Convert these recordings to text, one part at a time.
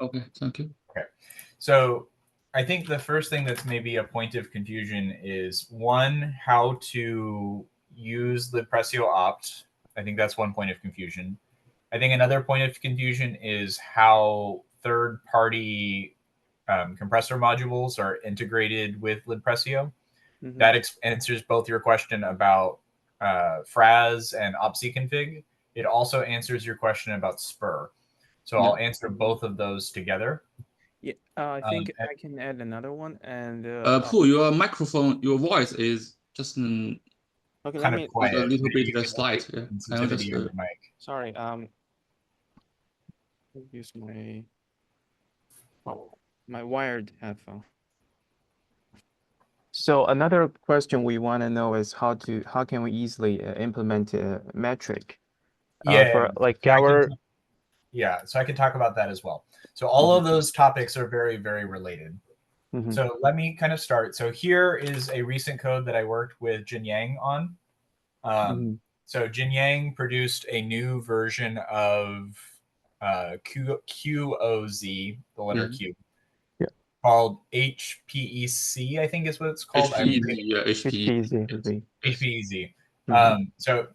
Okay, thank you. Okay, so I think the first thing that's maybe a point of confusion is one, how to use LibPressio-OPT. I think that's one point of confusion. I think another point of confusion is how third-party compressor modules are integrated with LibPressio. Mm-hmm. That answers both your question about FraZ and OptZConfig. It also answers your question about SPERR. So I'll answer both of those together. Yeah, I think I can add another one. And Pooh, your microphone, your voice is just okay, kind of quiet. a little bit slight. Yeah. Sensitivity of your mic. Sorry. Use my wired headphone. So another question we want to know is how can we easily implement a metric? For like our. Yeah, so I can talk about that as well. So all of those topics are very, very related. Mm-hmm. So let me kind of start. So here is a recent code that I worked with Jin Yang on. So Jin Yang produced a new version of QOZ, the letter Q, called HPEC, I think is what it's called. HPEZ. So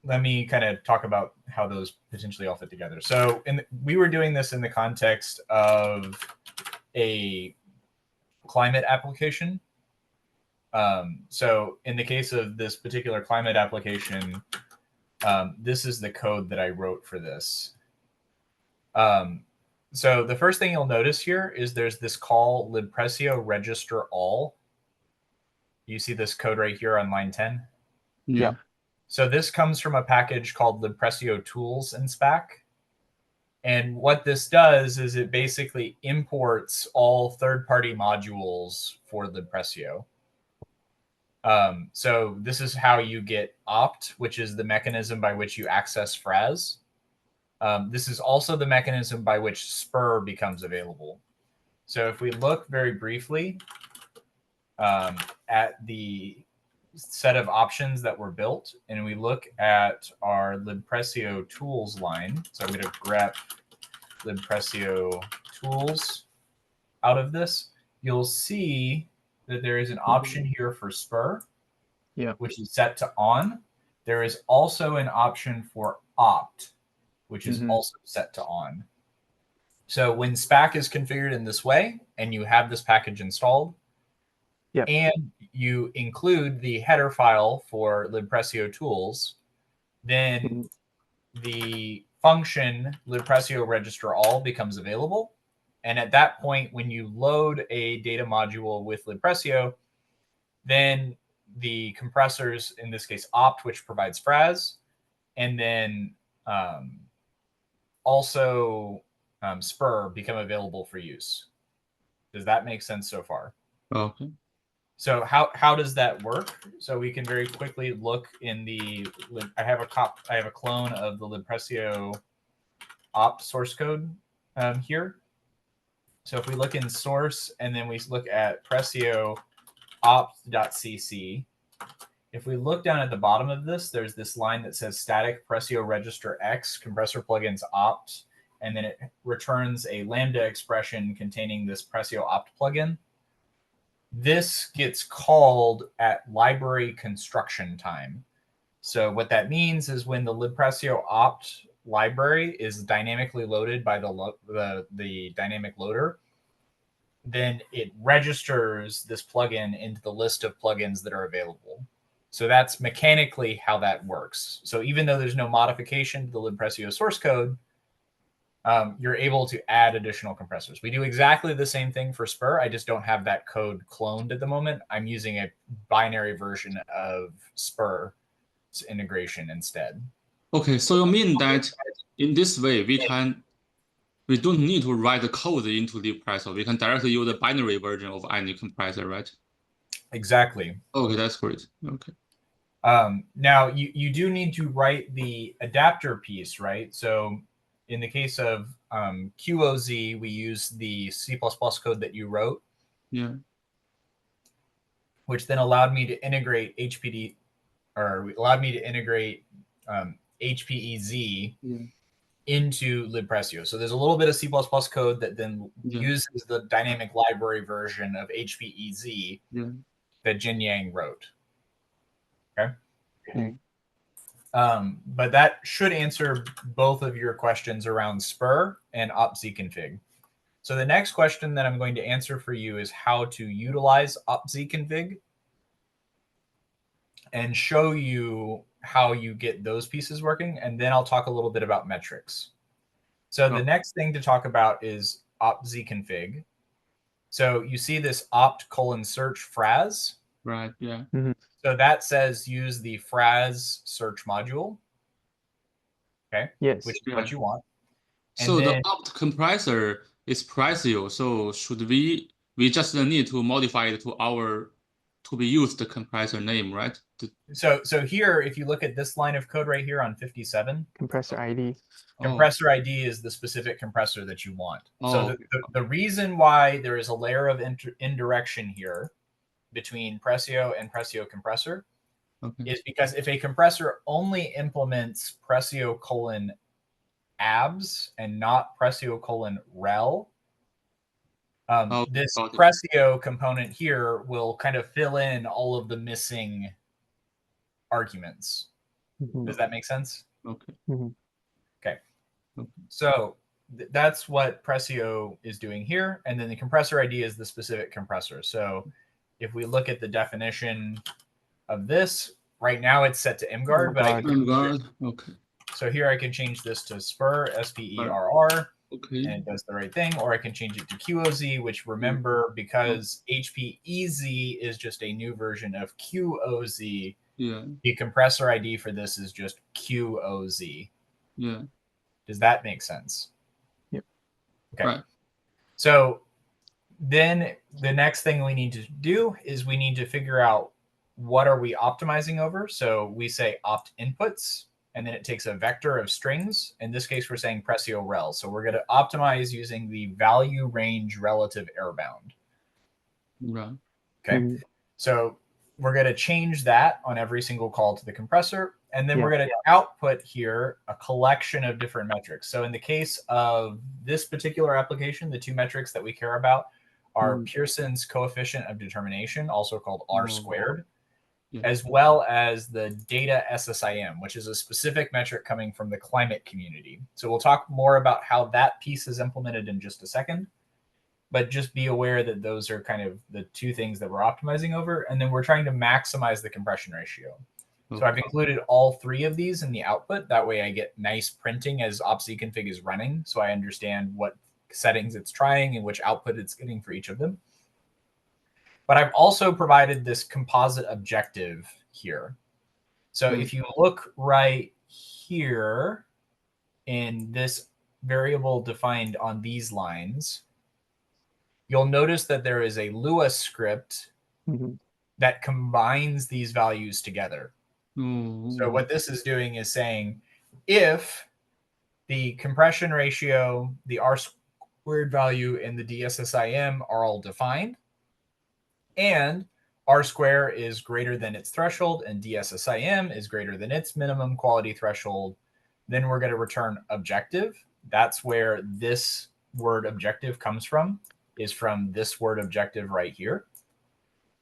let me kind of talk about how those potentially all fit together. So we were doing this in the context of a climate application. So in the case of this particular climate application, this is the code that I wrote for this. So the first thing you'll notice here is there's this call LibPressio Register All. You see this code right here on line 10? Yeah. So this comes from a package called LibPressio Tools in SPAC. And what this does is it basically imports all third-party modules for LibPressio. So this is how you get opt, which is the mechanism by which you access FraZ. This is also the mechanism by which SPERR becomes available. So if we look very briefly at the set of options that were built, and we look at our LibPressio tools line, so I'm going to grep LibPressio tools out of this, you'll see that there is an option here for SPERR, which is set to on. There is also an option for opt, which is also set to on. So when SPAC is configured in this way, and you have this package installed, and you include the header file for LibPressio tools, then the function LibPressio Register All becomes available. And at that point, when you load a data module with LibPressio, then the compressors, in this case opt, which provides FraZ, and then also SPERR become available for use. Does that make sense so far? Okay. So how does that work? So we can very quickly look in the I have a clone of the LibPressio opt source code here. So if we look in source and then we look at pressio opt.cc, if we look down at the bottom of this, there's this line that says static pressio register x compressor plugins opt, and then it returns a lambda expression containing this pressio opt plugin. This gets called at library construction time. So what that means is when the LibPressio opt library is dynamically loaded by the dynamic loader, then it registers this plugin into the list of plugins that are available. So that's mechanically how that works. So even though there's no modification to the LibPressio source code, you're able to add additional compressors. We do exactly the same thing for SPERR. I just don't have that code cloned at the moment. I'm using a binary version of SPERR's integration instead. Okay, so you mean that in this way we don't need to write the code into LibPressio. We can directly use the binary version of any compressor, right? Exactly. Okay, that's great. Okay. Now you do need to write the adapter piece, right? So in the case of QOZ, we use the C++ code that you wrote, which then allowed me to integrate HPEZ into LibPressio. So there's a little bit of C++ code that then uses the dynamic library version of HPEZ that Jin Yang wrote. Okay. But that should answer both of your questions around SPERR and OptZConfig. So the next question that I'm going to answer for you is how to utilize OptZConfig and show you how you get those pieces working. And then I'll talk a little bit about metrics. So the next thing to talk about is OptZConfig. So you see this opt:/search FraZ. Right. Yeah. So that says use the FraZ search module. Okay. Yes. Which is what you want. And so then, the opt compressor is pressio. So should we just need to modify it to our to be used the compressor name, right? So here, if you look at this line of code right here on 57, compressor ID. Compressor ID is the specific compressor that you want. So the reason why there is a layer of indirection here between pressio and pressio compressor is because if a compressor only implements pressio:/abs and not pressio:/rel, this pressio component here will kind of fill in all of the missing arguments. Does that make sense? Okay. Okay. So that's what pressio is doing here. And then the compressor ID is the specific compressor. So if we look at the definition of this, right now it's set to mguard. So here I can change this to SPERR, SPERR, and it does the right thing. Or I can change it to QOZ, which remember, because HPEZ is just a new version of QOZ, the compressor ID for this is just QOZ. Yeah. Does that make sense? Yep. Okay. Right. So then the next thing we need to do is we need to figure out what are we optimizing over. So we say opt inputs, and then it takes a vector of strings. In this case, we're saying pressio:/rel. So we're going to optimize using the value range relative error bound. Right. Okay. So we're going to change that on every single call to the compressor. And then we're going to output here a collection of different metrics. So in the case of this particular application, the two metrics that we care about are Pearson's coefficient of determination, also called R², as well as the data SSIM, which is a specific metric coming from the climate community. So we'll talk more about how that piece is implemented in just a second. But just be aware that those are kind of the two things that we're optimizing over. And then we're trying to maximize the compression ratio. So I've included all three of these in the output. That way I get nice printing as OptZConfig is running. So I understand what settings it's trying and which output it's getting for each of them. But I've also provided this composite objective here. So if you look right here in this variable defined on these lines, you'll notice that there is a Lua script that combines these values together. So what this is doing is saying, if the compression ratio, the R² value, and the DSSIM are all defined, and R² is greater than its threshold and DSSIM is greater than its minimum quality threshold, then we're going to return objective. That's where this word objective comes from, is from this word objective right here.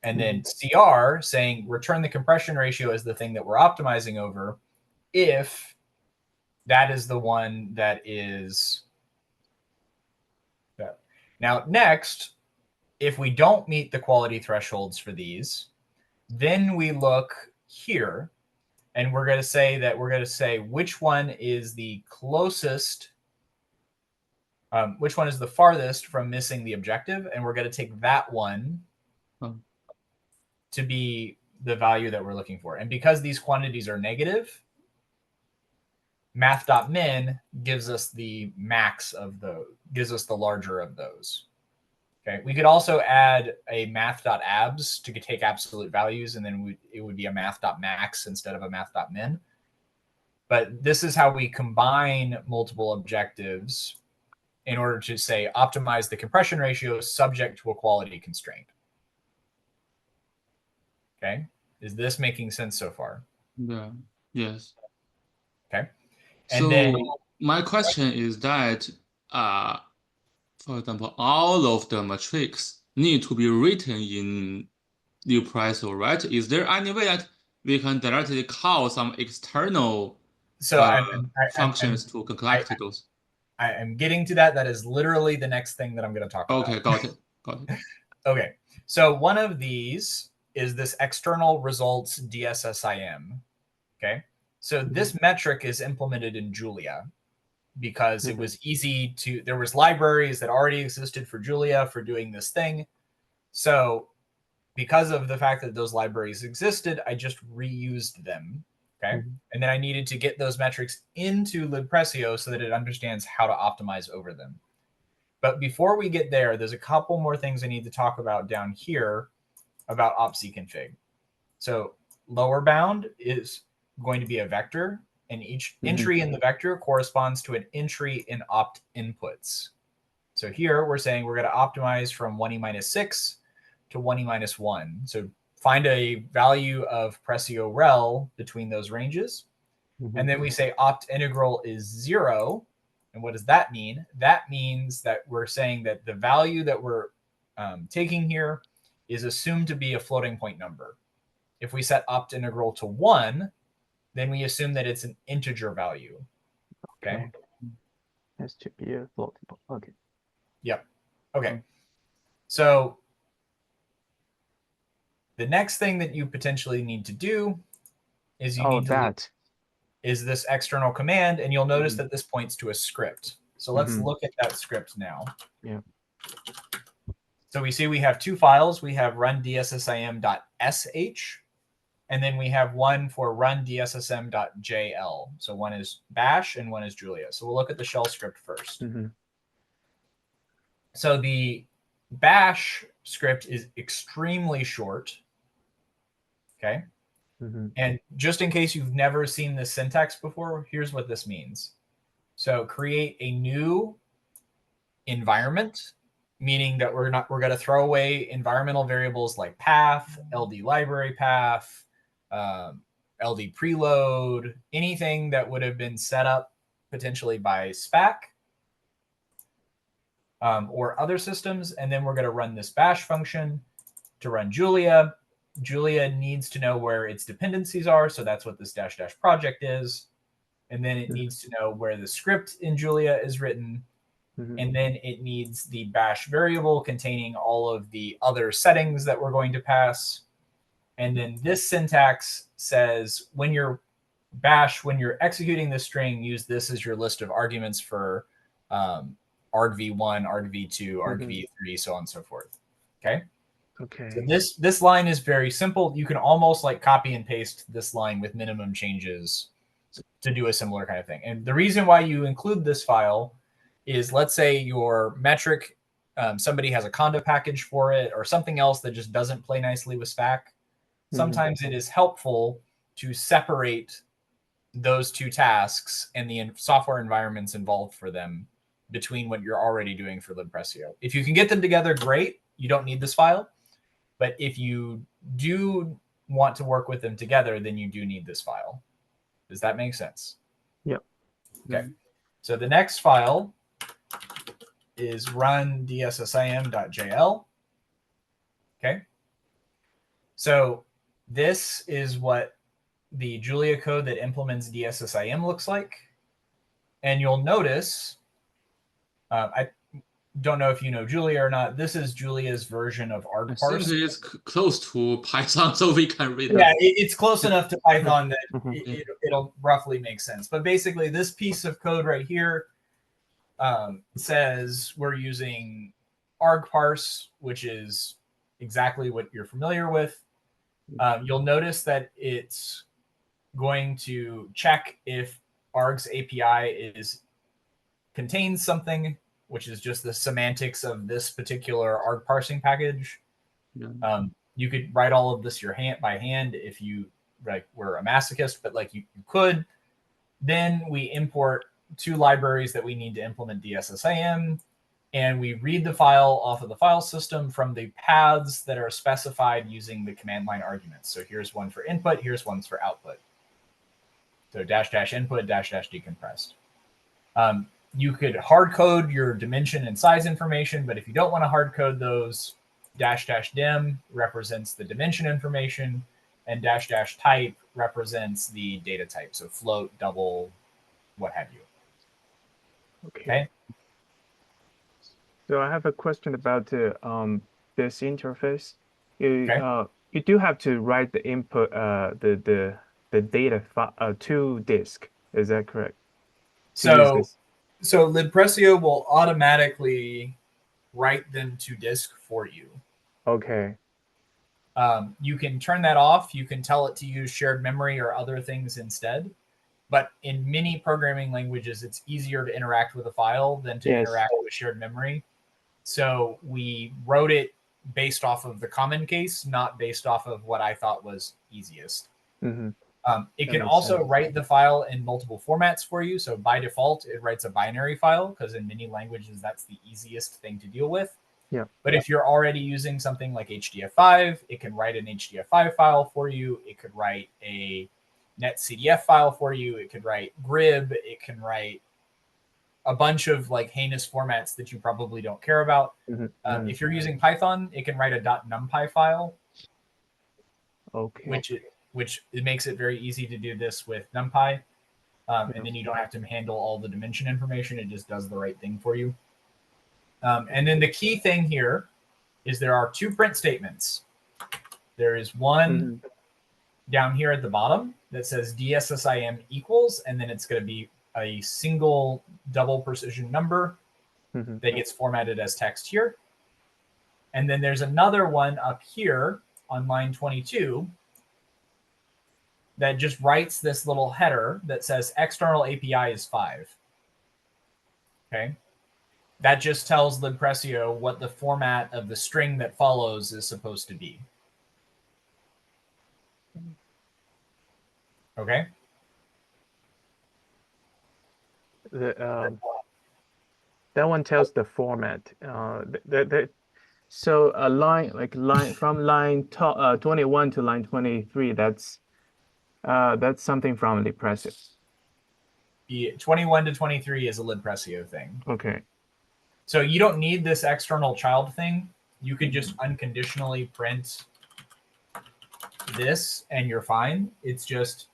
And then CR saying return the compression ratio as the thing that we're optimizing over if that is the one that is that. Now, next, if we don't meet the quality thresholds for these, then we look here and we're going to say which one is the closest, which one is the farthest from missing the objective. And we're going to take that one to be the value that we're looking for. And because these quantities are negative, math.min gives us the max of those, gives us the larger of those. Okay. We could also add a math.abs to take absolute values, and then it would be a math.max instead of a math.min. But this is how we combine multiple objectives in order to say optimize the compression ratio subject to a quality constraint. Okay. Is this making sense so far? Yeah. Yes. Okay. And then my question is that, for example, all of the metrics need to be written in LibPressio, right? Is there any way that we can directly call some external So functions to collect those? I am getting to that. That is literally the next thing that I'm going to talk about. Okay, got it. Got it. Okay, so one of these is this external results DSSIM. Okay, so this metric is implemented in Julia because it was easy to, there was libraries that already existed for Julia for doing this thing. So because of the fact that those libraries existed, I just reused them. Okay. And then I needed to get those metrics into LibPressio so that it understands how to optimize over them. But before we get there, there's a couple more things I need to talk about down here about OptZConfig. So lower bound is going to be a vector, and each entry in the vector corresponds to an entry in opt inputs. So here we're saying we're going to optimize from 1e-6 to 1e-1. So find a value of pressio rel between those ranges. And then we say opt integral is 0. And what does that mean? That means that we're saying that the value that we're taking here is assumed to be a floating point number. If we set opt integral to 1, then we assume that it's an integer value. Okay. Has to be a floating point. Okay. Yep. Okay. So the next thing that you potentially need to do is you need to is this external command, and you'll notice that this points to a script. So let's look at that script now. Yeah. So we see we have two files. We have run.dssim.sh, and then we have one for run.dssim.jl. So one is bash and one is Julia. So we'll look at the shell script first. So the bash script is extremely short. Okay. And just in case you've never seen this syntax before, here's what this means. So create a new environment, meaning that we're going to throw away environmental variables like path, LD library path, LD preload, anything that would have been set up potentially by spack or other systems. And then we're going to run this bash function to run Julia. Julia needs to know where its dependencies are. So that's what this -- project is. And then it needs to know where the script in Julia is written. And then it needs the bash variable containing all of the other settings that we're going to pass. And then this syntax says when you're executing this string, use this as your list of arguments for argv1, argv2, argv3, so on and so forth. Okay. Okay. So this line is very simple. You can almost like copy and paste this line with minimum changes to do a similar kind of thing. And the reason why you include this file is, let's say your metric, somebody has a conda package for it or something else that just doesn't play nicely with spack. Sometimes it is helpful to separate those two tasks and the software environments involved for them between what you're already doing for LibPressio. If you can get them together, great. You don't need this file. But if you do want to work with them together, then you do need this file. Does that make sense? Yep. Okay. So the next file is run.dssim.jl. Okay. So this is what the Julia code that implements DSSIM looks like. And you'll notice, I don't know if you know Julia or not. This is Julia's version of argparse. I think it's close to Python, so we can read it. Yeah, it's close enough to Python that it'll roughly make sense. But basically, this piece of code right here says we're using argparse, which is exactly what you're familiar with. You'll notice that it's going to check if arg's API contains something, which is just the semantics of this particular arg parsing package. You could write all of this by hand if you were a masochist, but you could. Then we import two libraries that we need to implement DSSIM, and we read the file off of the file system from the paths that are specified using the command line arguments. So here's one for input, here's one for output. So -- input -- decompressed. You could hard code your dimension and size information, but if you don't want to hard code those, --dim represents the dimension information, and --type represents the data type. So float, double, what have you. Okay. So I have a question about this interface. Okay. You do have to write the input the data to disk. Is that correct? So LibPressio will automatically write them to disk for you. Okay. You can turn that off. You can tell it to use shared memory or other things instead. But in many programming languages, it's easier to interact with a file than to interact with shared memory. So we wrote it based off of the common case, not based off of what I thought was easiest. Mm-hmm. It can also write the file in multiple formats for you. So by default, it writes a binary file because in many languages, that's the easiest thing to deal with. Yeah. But if you're already using something like HDF5, it can write an HDF5 file for you. It could write a netcdf file for you. It could write grib. It can write a bunch of like heinous formats that you probably don't care about. Mm-hmm. If you're using Python, it can write a .numpy file. Okay. Which it makes it very easy to do this with NumPy. And then you don't have to handle all the dimension information. It just does the right thing for you. And then the key thing here is there are two print statements. There is one down here at the bottom that says DSSIM equals, and then it's going to be a single double precision number that gets formatted as text here. And then there's another one up here on line 22 that just writes this little header that says external API is 5. Okay. That just tells LibPressio what the format of the string that follows is supposed to be. Okay. That one tells the format. So a line from line 21 to line 23. That's something from LibPressio. Yeah, 21 to 23 is a LibPressio thing. Okay. So you don't need this external child thing. You can just unconditionally print this and you're fine. It's just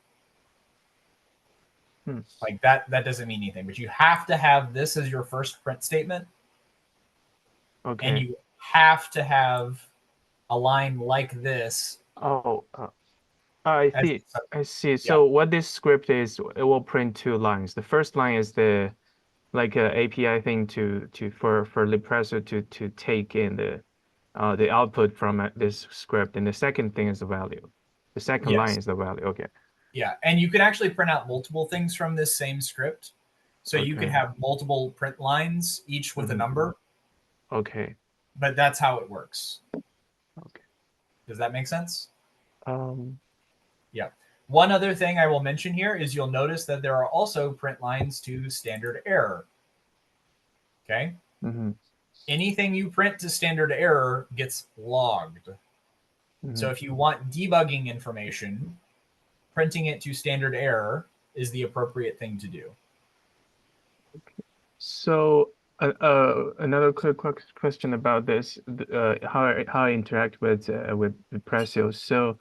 like that doesn't mean anything, but you have to have this as your first print statement. Okay. And you have to have a line like this. Oh, I see. So what this script is, it will print two lines. The first line is the API thing for LibPressio to take in the output from this script, and the second thing is the value. The second line is the value. Okay. Yeah, and you can actually print out multiple things from this same script. So you could have multiple print lines, each with a number. Okay. But that's how it works. Okay. Does that make sense? Yeah. One other thing I will mention here is you'll notice that there are also print lines to standard error. Okay. Anything you print to standard error gets logged. So if you want debugging information, printing it to standard error is the appropriate thing to do. Okay. So another quick question about this, how I interact with LibPressio. So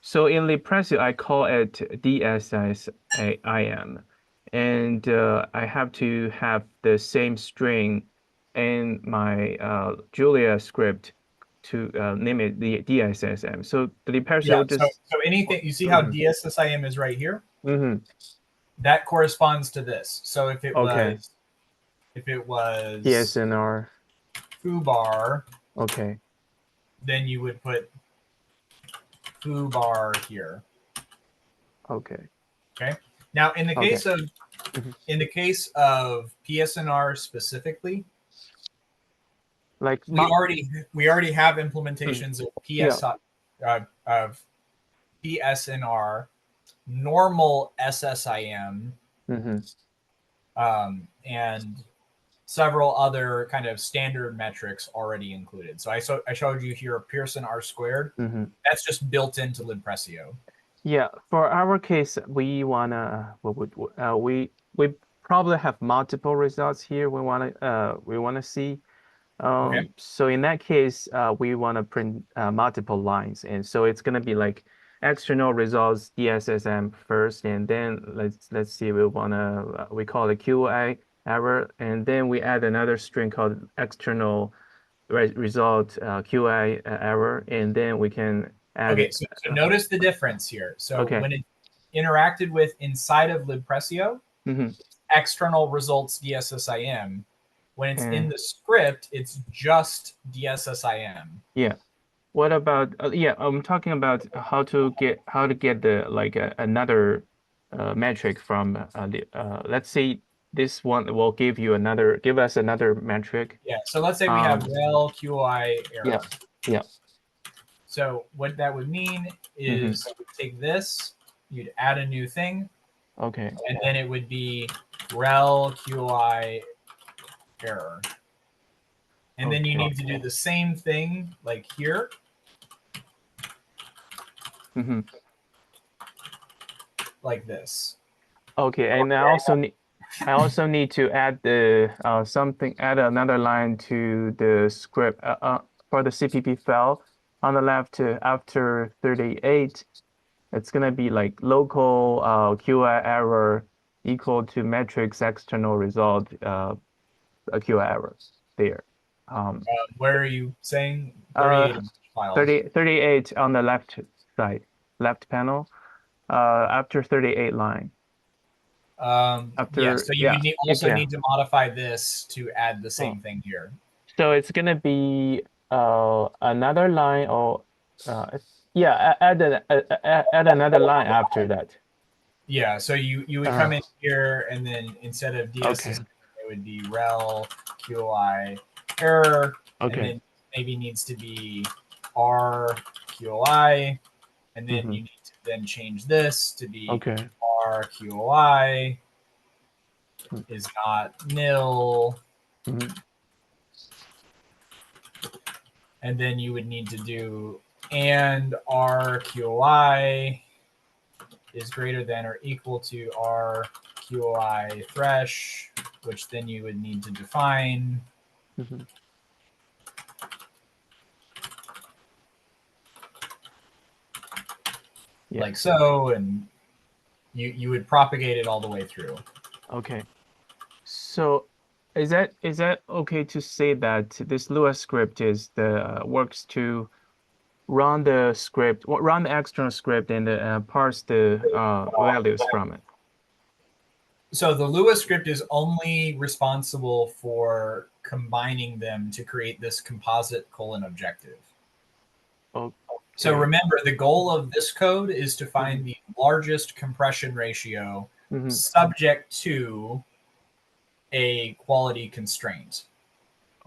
so in LibPressio, I call it DSSIM, and I have to have the same string in my Julia script to name it the DSSIM. So the LibPressio so anything, you see how DSSIM is right here? That corresponds to this. So if it was PSNR foobar, okay, then you would put foobar here. Okay. Now in the case of PSNR specifically, like we already have implementations of PSNR, normal SSIM, and several other kind of standard metrics already included. So I showed you here Pearson R squared. That's just built into LibPressio. Yeah, for our case, we wanna we probably have multiple results here. We wanna see. Okay. So in that case, we wanna print multiple lines, and so it's gonna be like external results DSSM first, and then let's see, we call it QI error, and then we add another string called external result QI error, and then we can add. Okay, so notice the difference here. So Okay. when it's interacted with inside of LibPressio, external results DSSIM. When it's in the script, it's just DSSIM. Yeah. What about yeah? I'm talking about how to get the like another metric from let's say this one will give us another metric. Yeah. So let's say we have rel QI error. Yeah. Yeah. So what that would mean is take this, you'd add a new thing. Okay. And then it would be rel QI error. And then you need to do the same thing like here. Like this. Okay, and I also need to add the add another line to the script for the CPP file on the left after 38. It's gonna be like local QI error equal to metrics external result a QI error there. Where are you saying 38 files? 38 on the left side, left panel, after 38 line. Yeah, so you would need to modify this to add the same thing here. So it's gonna be another line, or yeah, add another line after that. Yeah, so you would come in here, and then instead of DSS, it would be rel QI error, and then maybe needs to be r QI, and then you need to then change this to be r QI is not nil. And then you would need to do and r QI is greater than or equal to r QI thresh, which then you would need to define. Like so, and you would propagate it all the way through. Okay. So is that okay to say that this Lua script is works to run the external script and parse the values from it? So the Lua script is only responsible for combining them to create this composite objective. Okay. So remember, the goal of this code is to find the largest compression ratio subject to a quality constraint.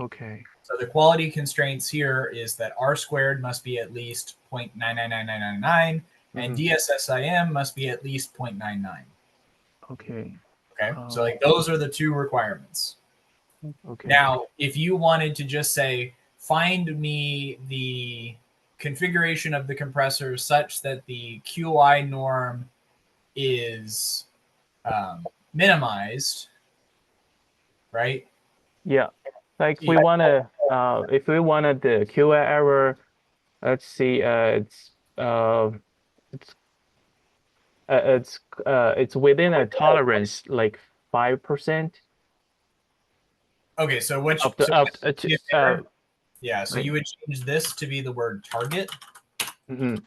Okay. So the quality constraints here is that r squared must be at least 0.999999, and DSSIM must be at least 0.99. Okay. Okay. So like those are the two requirements. Okay. Now, if you wanted to just say, find me the configuration of the compressor such that the QI norm is minimized, right? Yeah, like if we wanted the QI error, let's see, it's within a tolerance like 5%. Okay, so what? Yeah, so you would change this to be the word target. And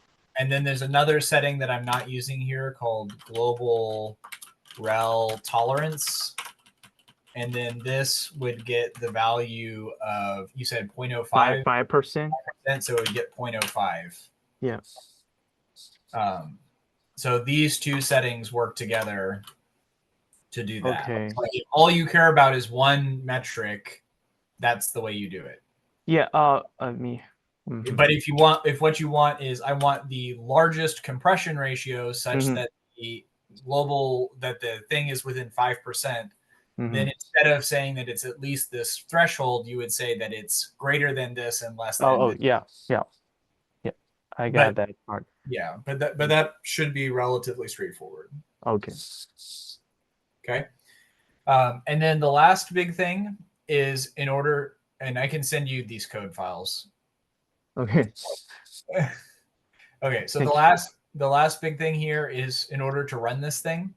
then there's another setting that I'm not using here called global rel tolerance. And then this would get the value of, you said 0.05? 5%. So it would get 0.05. Yeah. So these two settings work together to do that. Okay. Like if all you care about is one metric, that's the way you do it. Yeah. But if what you want is, I want the largest compression ratio such that the thing is within 5%, then instead of saying that it's at least this threshold, you would say that it's greater than this and less than this. Yeah. I got that part. Yeah, but that should be relatively straightforward. Okay. Okay. And then the last big thing is in order, and I can send you these code files. Okay. Okay. So Thank the last big thing here is in order to run this thing,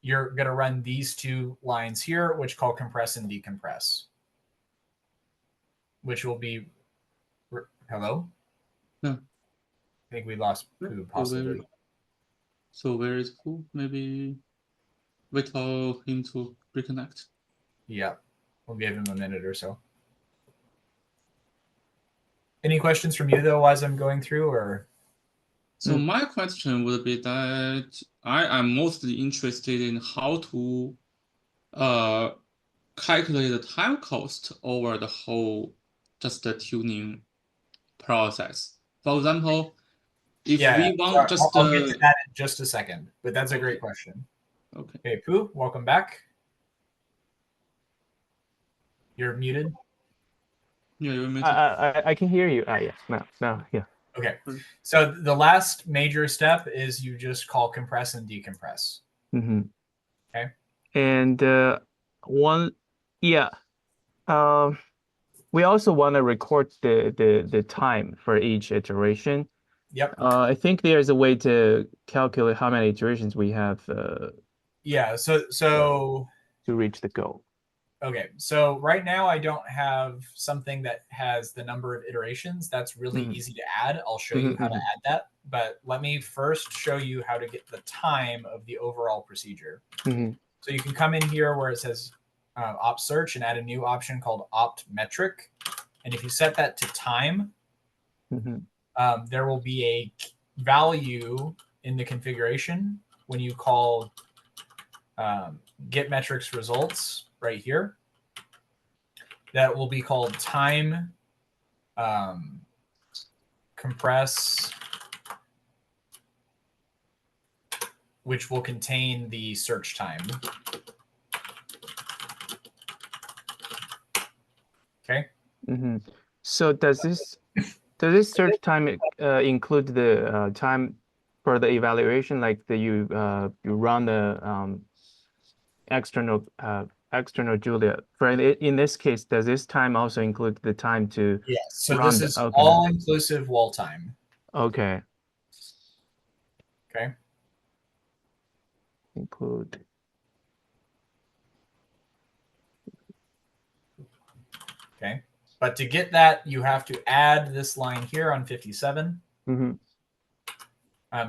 you're going to run these two lines here, which call compress and decompress, which will be, hello? No. I think we lost Pooh, possibly. So where is Pooh? Maybe wait for him to reconnect. Yeah, we'll give him a minute or so. Any questions from you, though, as I'm going through, or? So my question would be that I am mostly interested in how to calculate the time cost over the whole just the tuning process. For example, if we want just I'll get to that in just a second, but that's a great question. Okay. Hey, Pooh, welcome back. You're muted. Yeah, you're muted. I can hear you. Yeah. No. Yeah. Okay. So the last major step is you just call compress and decompress. Mm-hmm. Okay. And we also want to record the time for each iteration. Yep. I think there's a way to calculate how many iterations we have. Yeah. So to reach the goal. Okay. So right now I don't have something that has the number of iterations. That's really easy to add. I'll show you how to add that. But let me first show you how to get the time of the overall procedure. So you can come in here where it says opt search and add a new option called opt metric. And if you set that to time, there will be a value in the configuration when you call get metrics results right here. That will be called time compress, which will contain the search time. Okay. So does this search time include the time for the evaluation, like you run the external Julia? In this case, does this time also include the time to? Yes. So run this is all inclusive wall time. Okay. Okay. Include. Okay. But to get that, you have to add this line here on 57,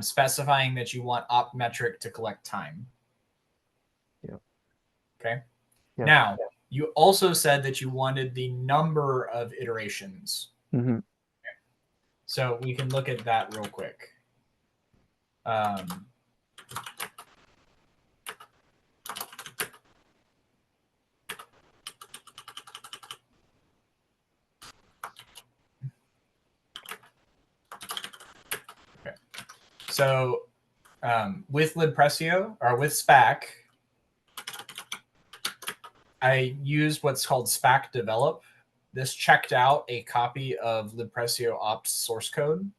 specifying that you want opt metric to collect time. Yeah. Okay. Yeah. Now, you also said that you wanted the number of iterations. Okay. So we can look at that real quick. Okay. So with LibPressio or with spack, I used what's called spack develop. This checked out a copy of LibPressio-OPT source code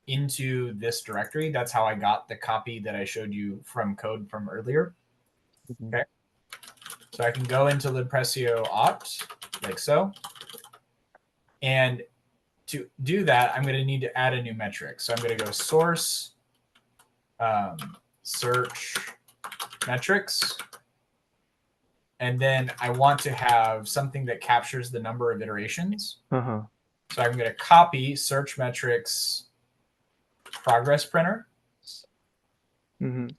into this directory. That's how I got the copy that I showed you from code from earlier. Okay. So I can go into LibPressio-OPT like so. And to do that, I'm going to need to add a new metric. So I'm going to go source, search metrics. And then I want to have something that captures the number of iterations. So I'm going to copy search metrics progress printer and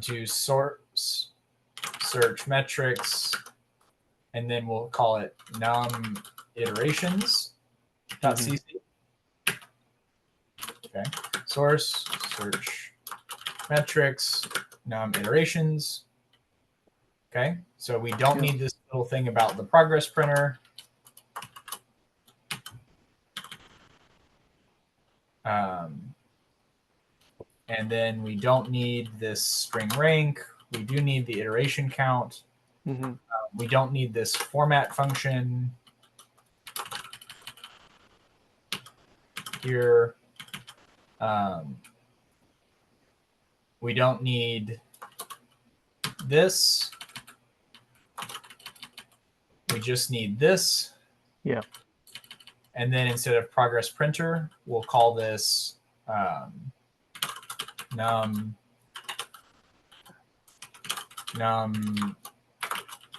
to source search metrics, and then we'll call it num iterations.cc. Okay, source search metrics num iterations. Okay, so we don't need this little thing about the progress printer. And then we don't need this string rank. We do need the iteration count. We don't need this format function here. We don't need this. We just need this. Yeah. And then instead of progress printer, we'll call this num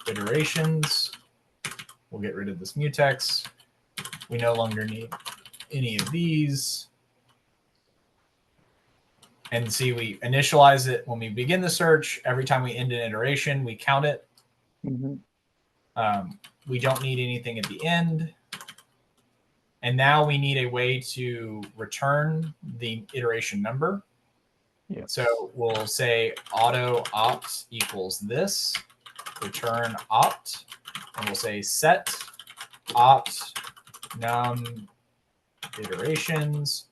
iterations. We'll get rid of this mutex. We no longer need any of these. And see, we initialize it when we begin the search. Every time we end an iteration, we count it. We don't need anything at the end. And now we need a way to return the iteration number. Yeah. So we'll say auto opt equals this, return opt, and we'll say set opt num iterations.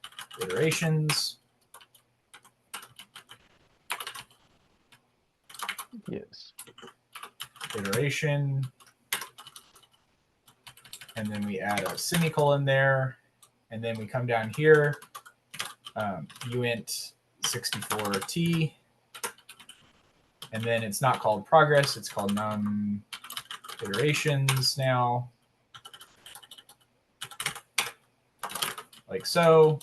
Yes. Iteration. And then we add a semicolon there. And then we come down here, uint 64t. And then it's not called progress, it's called num iterations now. Like so.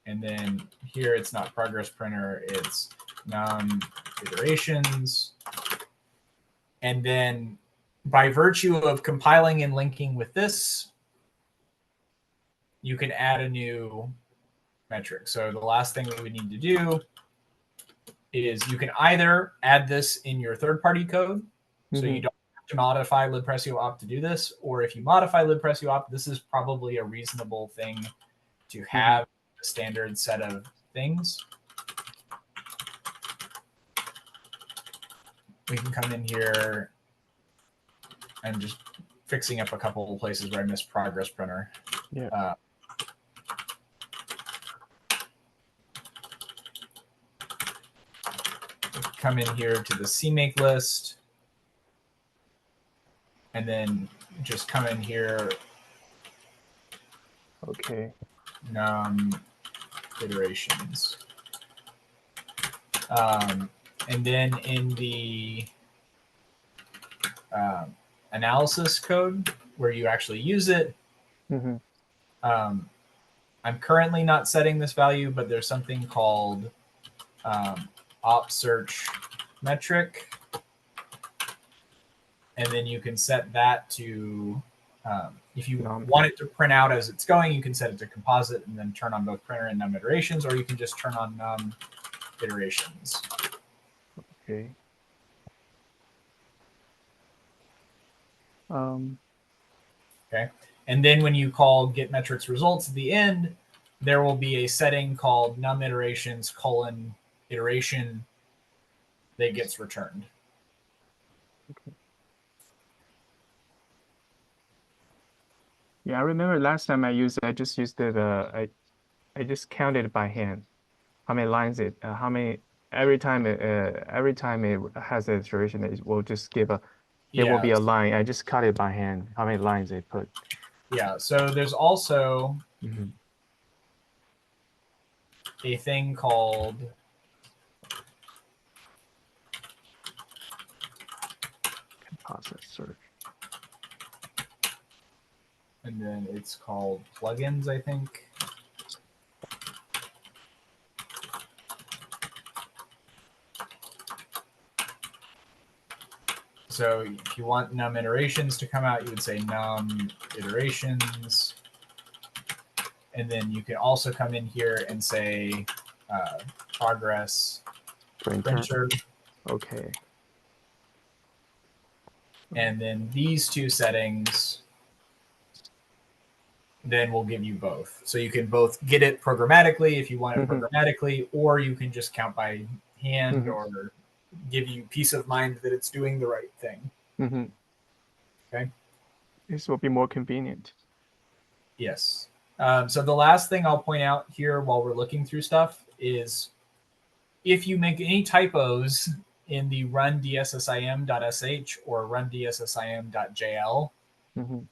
And then here it's not progress printer, it's num iterations. And then by virtue of compiling and linking with this, you can add a new metric. So the last thing we would need to do is you can either add this in your third-party code, so you don't have to modify libpressio-opt to do this, or if you modify libpressio-opt, this is probably a reasonable thing to have a standard set of things. We can come in here. I'm just fixing up a couple of places where I missed progress printer. Yeah. Come in here to the CMake list, and then just come in here. Okay. Num iterations. And then in the analysis code where you actually use it, I'm currently not setting this value, but there's something called OptZearch metric, and then you can set that to if you want it to print out as it's going, you can set it to composite and then turn on both printer and num iterations, or you can just turn on num iterations. Okay. Okay. And then when you call get metrics results at the end, there will be a setting called num iterations : iteration that gets returned. Okay. Yeah, I remember last time I used it, I just used it, I just counted by hand how many lines it, every time it has an iteration, it will just give a, it will be a line. I just cut it by hand, how many lines they put. Yeah, so there's also a thing called composite search. And then it's called plugins, I think. So if you want num iterations to come out, you would say num iterations. And then you can also come in here and say progress printer. Okay. And then these two settings then will give you both. So you can both get it programmatically if you want it programmatically, or you can just count by hand or give you peace of mind that it's doing the right thing. Okay. This will be more convenient. Yes. So the last thing I'll point out here while we're looking through stuff is if you make any typos in the run.dssim.sh or run.dssim.jl,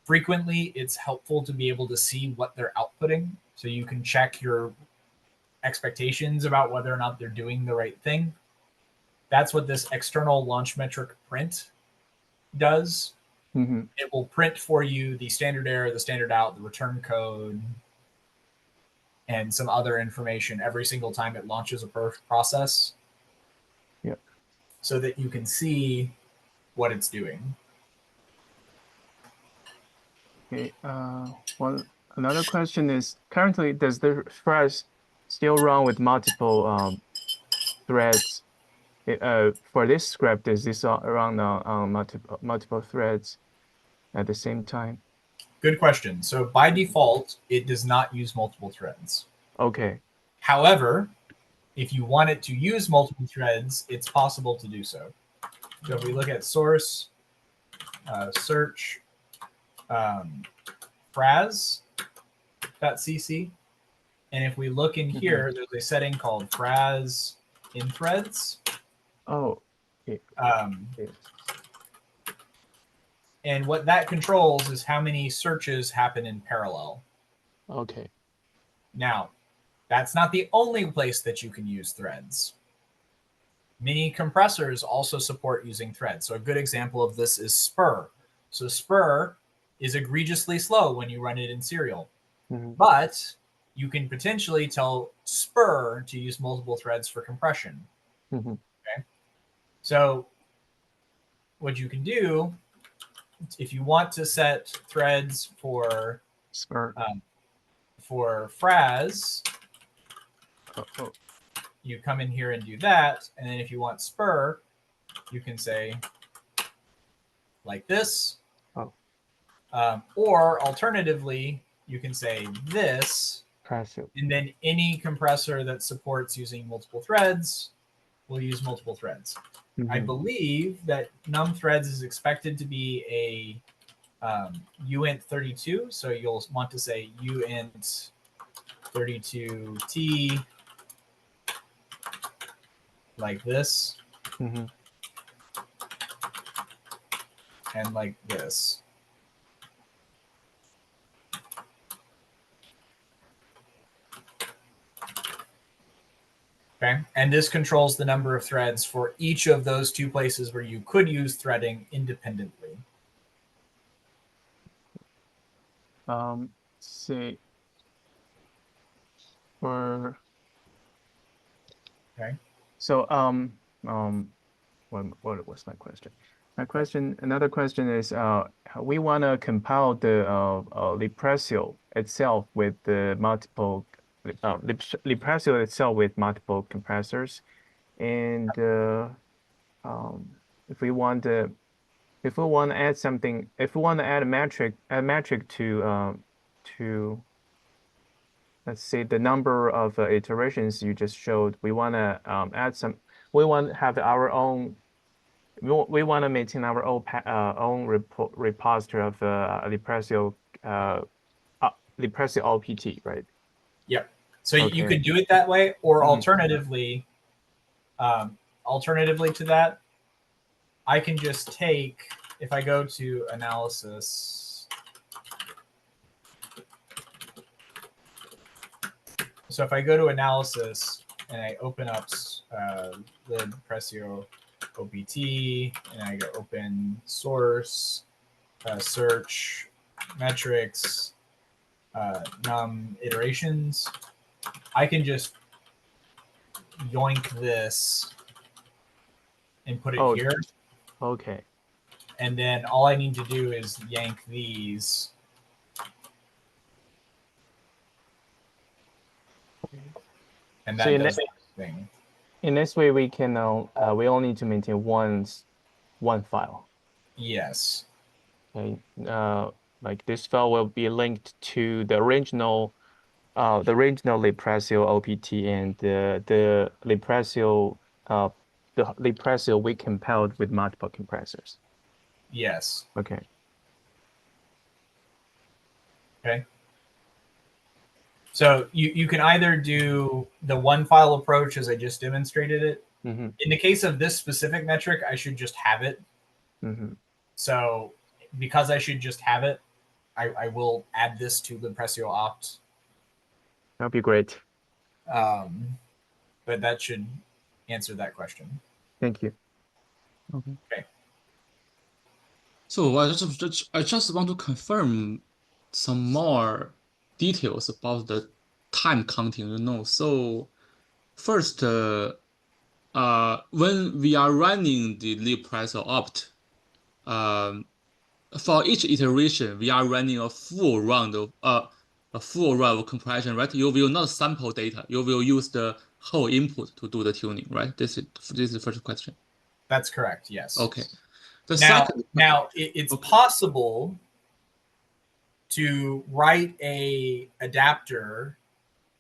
frequently it's helpful to be able to see what they're outputting so you can check your expectations about whether or not they're doing the right thing. That's what this external launch metric print does. It will print for you the standard error, the standard out, the return code, and some other information every single time it launches a process. Yep. So that you can see what it's doing. Okay. Another question is, currently, does the FraZ still run with multiple threads? For this script, is this run on multiple threads at the same time? Good question. So by default, it does not use multiple threads. Okay. However, if you want it to use multiple threads, it's possible to do so. So if we look at source, search, FraZ.cc, and if we look in here, there's a setting called FraZ in threads. Oh. Okay. And what that controls is how many searches happen in parallel. Okay. Now, that's not the only place that you can use threads. Many compressors also support using threads. So a good example of this is SPERR. So SPERR is egregiously slow when you run it in serial. But you can potentially tell SPERR to use multiple threads for compression. Okay. So what you can do, if you want to set threads for SPERR, for FraZ, you come in here and do that. And then if you want SPERR, you can say like this. Or alternatively, you can say this. Pressio. And then any compressor that supports using multiple threads will use multiple threads. I believe that num threads is expected to be a uint 32. So you'll want to say uint 32t like this. And like this. Okay, and this controls the number of threads for each of those two places where you could use threading independently. Say for okay. So what was my question? Another question is we want to compile the LibPressio itself with the multiple LibPressio itself with multiple compressors, and if we want to add something, if we want to add a metric to let's say the number of iterations you just showed, we want to add some. We want to have our own. We want to maintain our own repository of LibPressio-OPT, right? Yep. So you could do it that way, or alternatively to that, I can just take, if I go to analysis. So if I go to analysis and I open up LibPressio-OPT and I go open source, search, metrics, num iterations, I can just yoink this and put it here. Okay. And then all I need to do is yank these. And that does the thing. In this way, we can we only need to maintain one file. Yes. Okay. Like this file will be linked to the original LibPressio-OPT and the LibPressio we compiled with multiple compressors. Yes. Okay. Okay. So you can either do the one file approach as I just demonstrated it. In the case of this specific metric, I should just have it. So because I should just have it, I will add this to LibPressio-opt. That'd be great. But that should answer that question. Thank you. Okay. So I just want to confirm some more details about the time counting. So first, when we are running the libpressio-opt, for each iteration, we are running a full run of compression, right? You will not sample data. You will use the whole input to do the tuning, right? This is the first question. That's correct. Yes. Okay. Now it's possible to write a adapter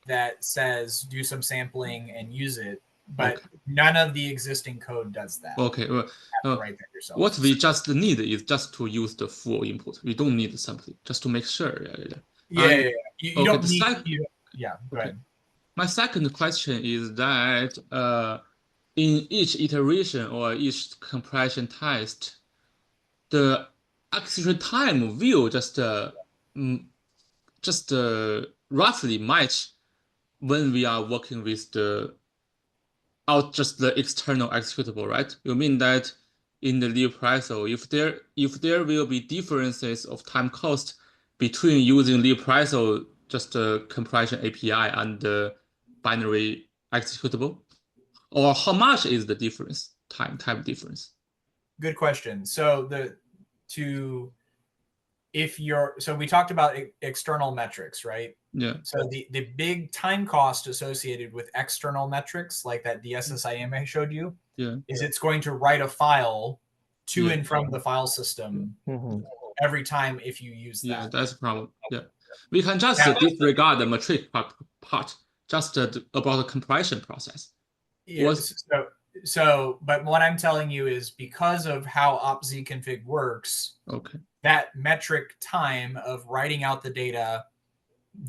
that says do some sampling and use it, but none of the existing code does that. Okay. You have to write that yourself. What we just need is just to use the full input. We don't need sampling, just to make sure. Yeah. You don't need. Yeah. Go ahead. My second question is that in each iteration or each compression test, the execution time will just roughly match when we are working with just the external executable, right? You mean that in the LibPressio, if there will be differences of time cost between using LibPressio just the compression API and the binary executable, or how much is the difference, time difference? Good question. So we talked about external metrics, right? Yeah. So the big time cost associated with external metrics, like that DSSIM I showed you, is it's going to write a file to and from the file system every time if you use that. Yeah, that's a problem. Yeah, we can just disregard the metric part, just about the compression process. Yes. But what I'm telling you is because of how OptZConfig works, that metric time of writing out the data,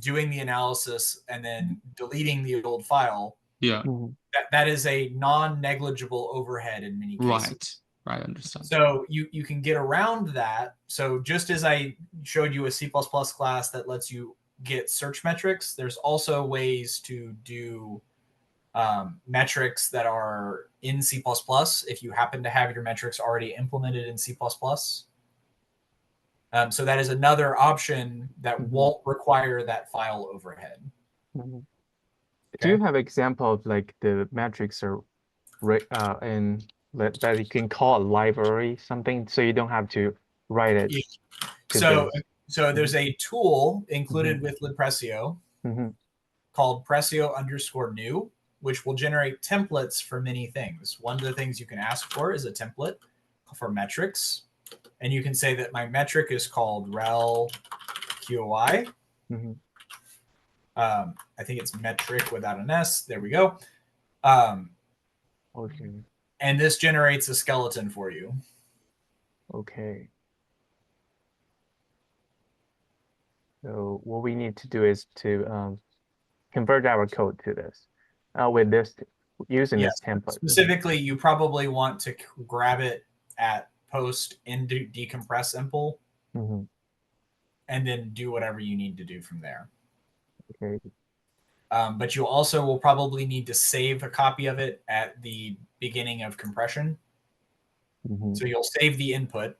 doing the analysis, and then deleting the old file, that is a non-negligible overhead in many cases. Right, I understand. So you can get around that. So just as I showed you a C++ class that lets you get search metrics, there's also ways to do metrics that are in C++ if you happen to have your metrics already implemented in C++. So that is another option that won't require that file overhead. Do you have example of like the metrics are in that you can call a library something, so you don't have to write it? So there's a tool included with LibPressio called pressio_new, which will generate templates for many things. One of the things you can ask for is a template for metrics. And you can say that my metric is called rel QOI. I think it's metric without an S. There we go. And this generates a skeleton for you. Okay. So what we need to do is to convert our code to this with this using this template. Specifically, you probably want to grab it at post into decompress impl, and then do whatever you need to do from there. Okay. But you also will probably need to save a copy of it at the beginning of compression. So you'll save the input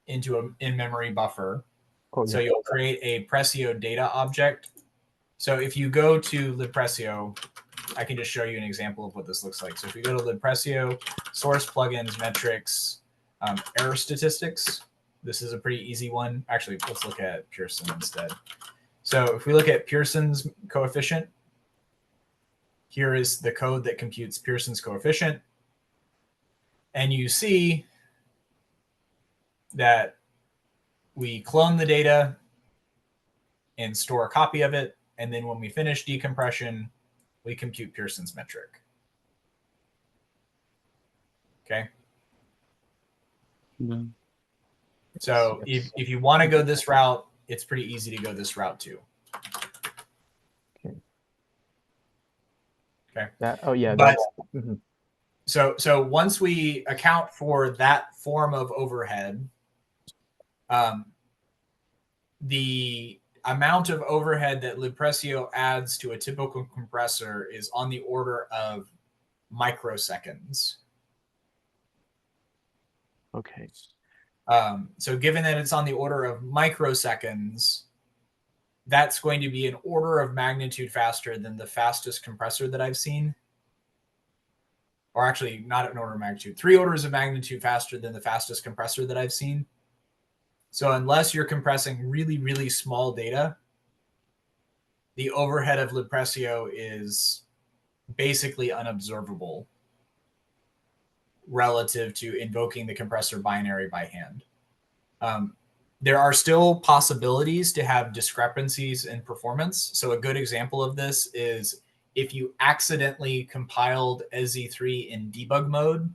into an in-memory buffer. So you'll create a Pressio data object. So if you go to LibPressio, I can just show you an example of what this looks like. So if we go to LibPressio, source plugins, metrics, error statistics, this is a pretty easy one. Actually, let's look at Pearson instead. So if we look at Pearson's coefficient, here is the code that computes Pearson's coefficient. And you see that we clone the data and store a copy of it. And then when we finish decompression, we compute Pearson's metric. Okay. So if you want to go this route, it's pretty easy to go this route too. Okay. So once we account for that form of overhead, the amount of overhead that LibPressio adds to a typical compressor is on the order of microseconds. Okay. So given that it's on the order of microseconds, that's going to be an order of magnitude faster than the fastest compressor that I've seen. Or actually, not an order of magnitude, 3 orders of magnitude faster than the fastest compressor that I've seen. So unless you're compressing really, really small data, the overhead of LibPressio is basically unobservable relative to invoking the compressor binary by hand. There are still possibilities to have discrepancies in performance. So a good example of this is if you accidentally compiled SZ3 in debug mode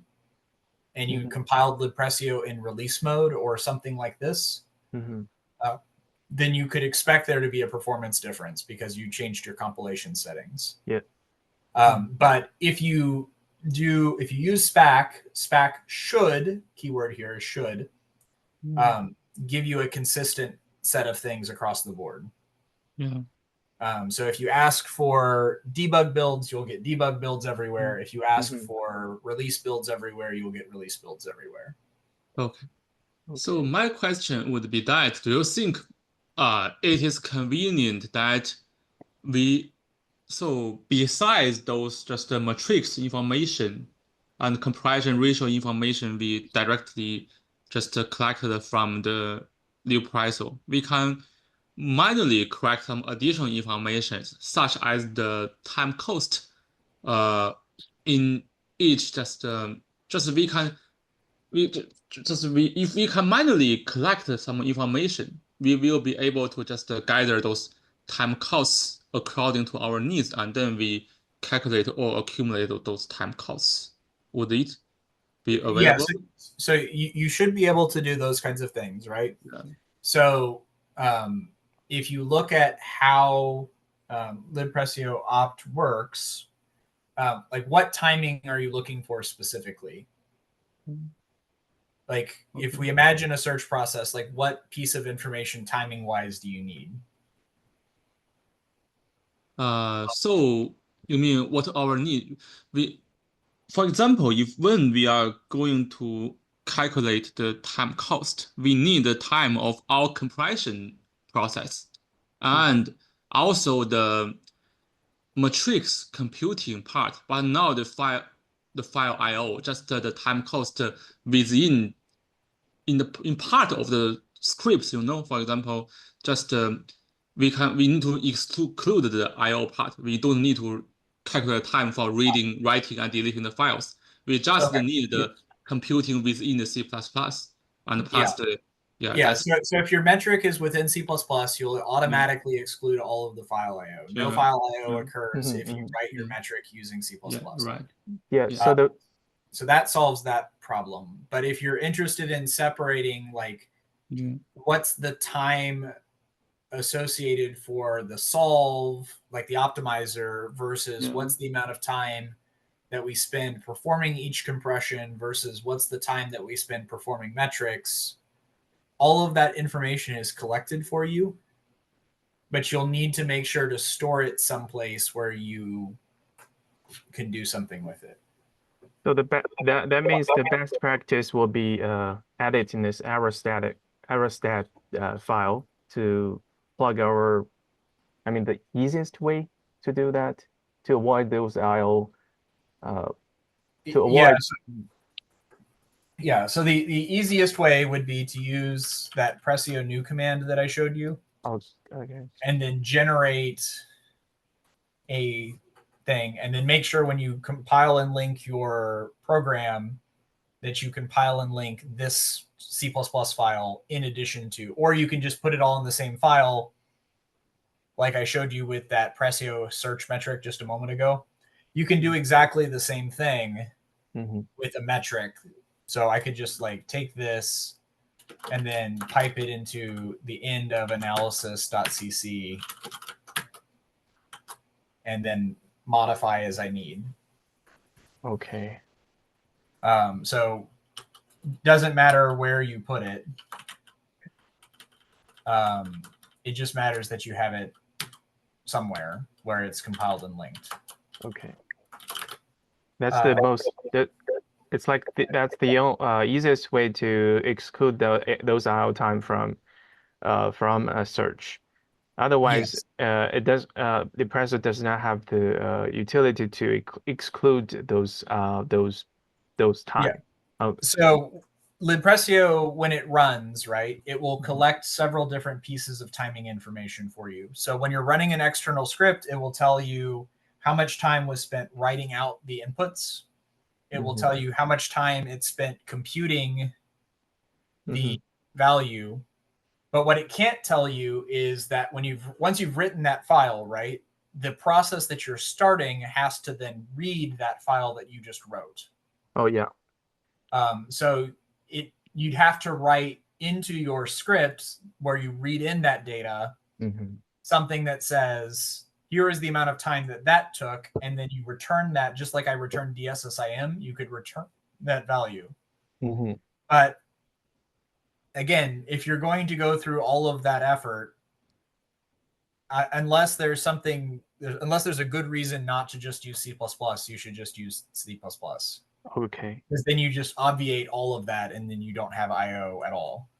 and you compiled LibPressio in release mode or something like this, then you could expect there to be a performance difference because you changed your compilation settings. Yeah. But if you use SPAC should, keyword here is should, give you a consistent set of things across the board. Yeah. So if you ask for debug builds, you'll get debug builds everywhere. If you ask for release builds everywhere, you'll get release builds everywhere. Okay. So my question would be that, do you think it is convenient that so besides those just the matrix information and compression ratio information we directly just collected from the LibPressio, we can manually correct some additional information such as the time cost in each just if we can manually collect some information, we will be able to just gather those time costs according to our needs, and then we calculate or accumulate those time costs. Would it be available? Yeah, so you should be able to do those kinds of things, right? Yeah. So if you look at how LibPressio-OPT works, like what timing are you looking for specifically? Like if we imagine a search process, like what piece of information timing wise do you need? So you mean what our need? For example, when we are going to calculate the time cost, we need the time of our compression process and also the matrix computing part, but now the file I/O, just the time cost within in part of the scripts, for example, just we need to exclude the I/O part. We don't need to calculate time for reading, writing, and deleting the files. We just need the computing within the C++ and pass the So if your metric is within C++, you'll automatically exclude all of the file I/O. No file I/O occurs if you write your metric using C++. Right. Yeah. So that solves that problem. But if you're interested in separating, like, what's the time associated for the solve, like the optimizer, versus what's the amount of time that we spend performing each compression versus what's the time that we spend performing metrics, all of that information is collected for you, but you'll need to make sure to store it someplace where you can do something with it. So that means the best practice will be added in this arrowstat file to plug the easiest way to do that, to avoid those I/O, to avoid. So the easiest way would be to use that pressio new command that I showed you. Oh, okay. And then generate a thing, and then make sure when you compile and link your program that you compile and link this C++ file in addition to, or you can just put it all in the same file, like I showed you with that pressio search metric just a moment ago. You can do exactly the same thing with a metric. So I could just like take this and then pipe it into the end of analysis.cc and then modify as I need. Okay. So doesn't matter where you put it. It just matters that you have it somewhere where it's compiled and linked. Okay. That's the most. It's like that's the easiest way to exclude those idle time from a search. Otherwise, Yes. it does. LibPressio does not have the utility to exclude those time. Yeah. Oh, So LibPressio, when it runs, right, it will collect several different pieces of timing information for you. So when you're running an external script, it will tell you how much time was spent writing out the inputs. It will tell you how much time it spent computing the value. But what it can't tell you is that once you've written that file, right, the process that you're starting has to then read that file that you just wrote. Oh yeah. So you'd have to write into your script where you read in that data something that says, here is the amount of time that took, and then you return that, just like I returned DSSIM, you could return that value. But again, if you're going to go through all of that effort, unless there's a good reason not to just use C++, you should just use C++. Okay. Because then you just obviate all of that, and then you don't have I/O at all.